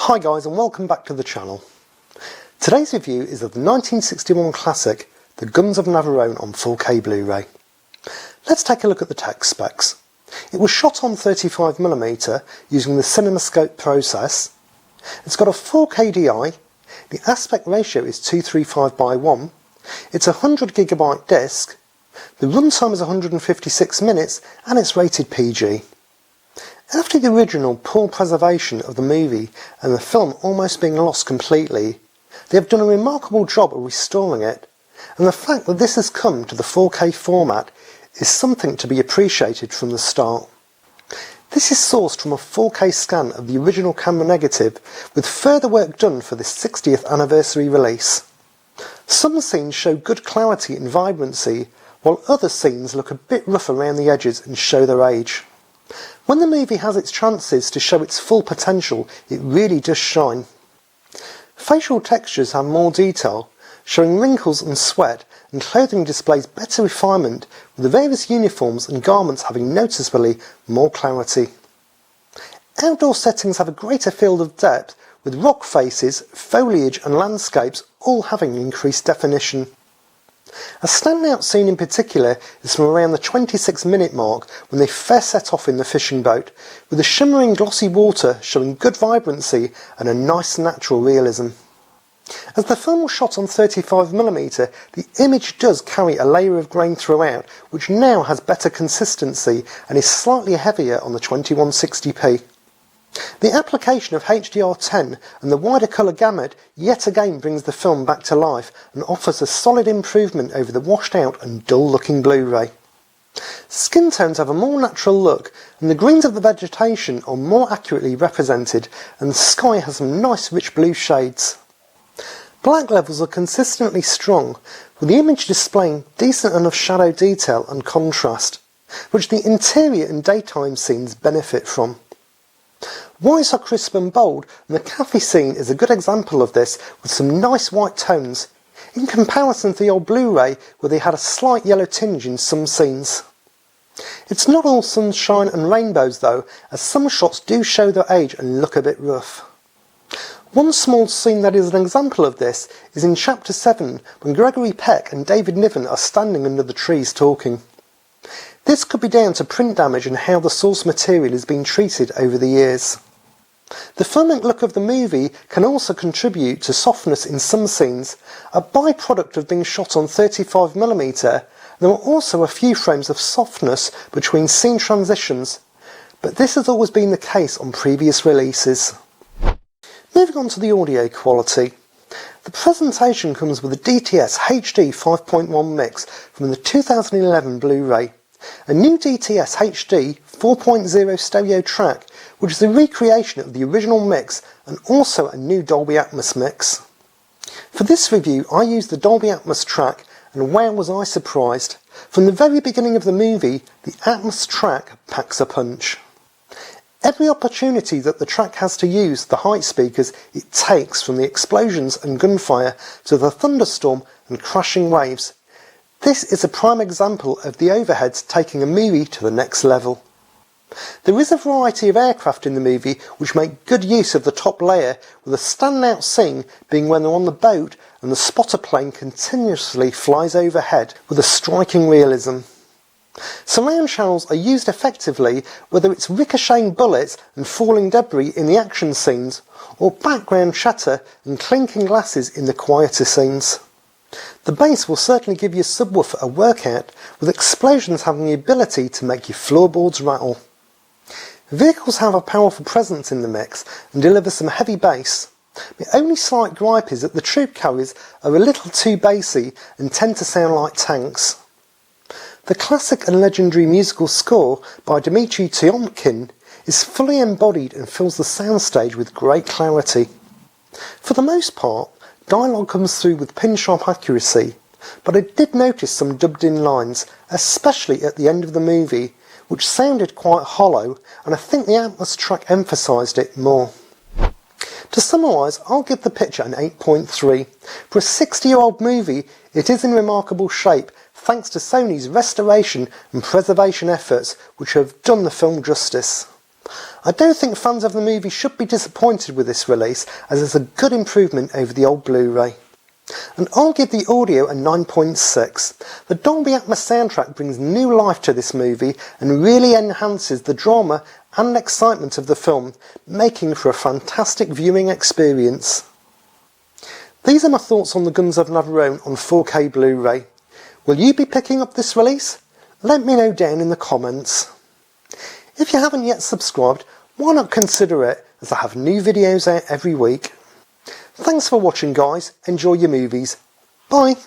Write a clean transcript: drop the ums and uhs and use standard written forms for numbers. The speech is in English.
Hi guys, and welcome back to the channel. Today's review is of the 1961 classic The Guns of Navarone on 4K Blu-ray. Let's take a look at the tech specs. It was shot on 35mm using the CinemaScope process. It's got a 4K DI, the aspect ratio is 235:1, it's a 100GB disc, the runtime is 156 minutes and it's rated PG. After the original poor preservation of the movie and the film almost being lost completely, they have done a remarkable job of restoring it, and the fact that this has come to the 4K format is something to be appreciated from the start. This is sourced from a 4K scan of the original camera negative, with further work done for this 60th anniversary release. Some scenes show good clarity and vibrancy, while other scenes look a bit rough around the edges and show their age. When the movie has its chances to show its full potential, it really does shine. Facial textures have more detail, showing wrinkles and sweat, and clothing displays better refinement, with the various uniforms and garments having noticeably more clarity. Outdoor settings have a greater field of depth, with rock faces, foliage and landscapes all having increased definition. A standout scene in particular is from around the 26-minute mark when they first set off in the fishing boat, with the shimmering glossy water showing good vibrancy and a nice natural realism. As the film was shot on 35mm, the image does carry a layer of grain throughout, which now has better consistency and is slightly heavier on the 2160p. The application of HDR10 and the wider colour gamut yet again brings the film back to life and offers a solid improvement over the washed out and dull looking Blu-ray. Skin tones have a more natural look, and the greens of the vegetation are more accurately represented, and the sky has some nice rich blue shades. Black levels are consistently strong, with the image displaying decent enough shadow detail and contrast, which the interior and daytime scenes benefit from. Whites are crisp and bold, and the cafe scene is a good example of this, with some nice white tones, in comparison to the old Blu-ray where they had a slight yellow tinge in some scenes. It's not all sunshine and rainbows though, as some shots do show their age and look a bit rough. One small scene that is an example of this is in Chapter 7, when Gregory Peck and David Niven are standing under the trees talking. This could be down to print damage and how the source material has been treated over the years. The filmic look of the movie can also contribute to softness in some scenes, a byproduct of being shot on 35mm. There are also a few frames of softness between scene transitions, but this has always been the case on previous releases. Moving on to the audio quality. The presentation comes with a DTS HD 5.1 mix from the 2011 Blu-ray, a new DTS HD 4.0 stereo track, which is a recreation of the original mix, and also a new Dolby Atmos mix. For this review I used the Dolby Atmos track, and wow was I surprised. From the very beginning of the movie, the Atmos track packs a punch. Every opportunity that the track has to use the height speakers it takes, from the explosions and gunfire to the thunderstorm and crashing waves. This is a prime example of the overheads taking a movie to the next level. There is a variety of aircraft in the movie which make good use of the top layer, with a standout scene being when they're on the boat and the spotter plane continuously flies overhead with a striking realism. Surround channels are used effectively, whether it's ricocheting bullets and falling debris in the action scenes, or background chatter and clinking glasses in the quieter scenes. The bass will certainly give your subwoofer a workout, with explosions having the ability to make your floorboards rattle. Vehicles have a powerful presence in the mix and deliver some heavy bass. The only slight gripe is that the troop carriers are a little too bassy and tend to sound like tanks. The classic and legendary musical score by Dmitri Tiomkin is fully embodied and fills the soundstage with great clarity. For the most part, dialogue comes through with pin-sharp accuracy, but I did notice some dubbed-in lines, especially at the end of the movie, which sounded quite hollow, and I think the Atmos track emphasised it more. To summarise, I'll give the picture an 8.3. For a 60-year-old movie, it is in remarkable shape, thanks to Sony's restoration and preservation efforts, which have done the film justice. I don't think fans of the movie should be disappointed with this release, as it's a good improvement over the old Blu-ray. And I'll give the audio a 9.6. The Dolby Atmos soundtrack brings new life to this movie and really enhances the drama and excitement of the film, making for a fantastic viewing experience. These are my thoughts on the Guns of Navarone on 4K Blu-ray. Will you be picking up this release? Let me know down in the comments. If you haven't yet subscribed, why not consider it, as I have new videos out every week. Thanks for watching guys, enjoy your movies. Bye!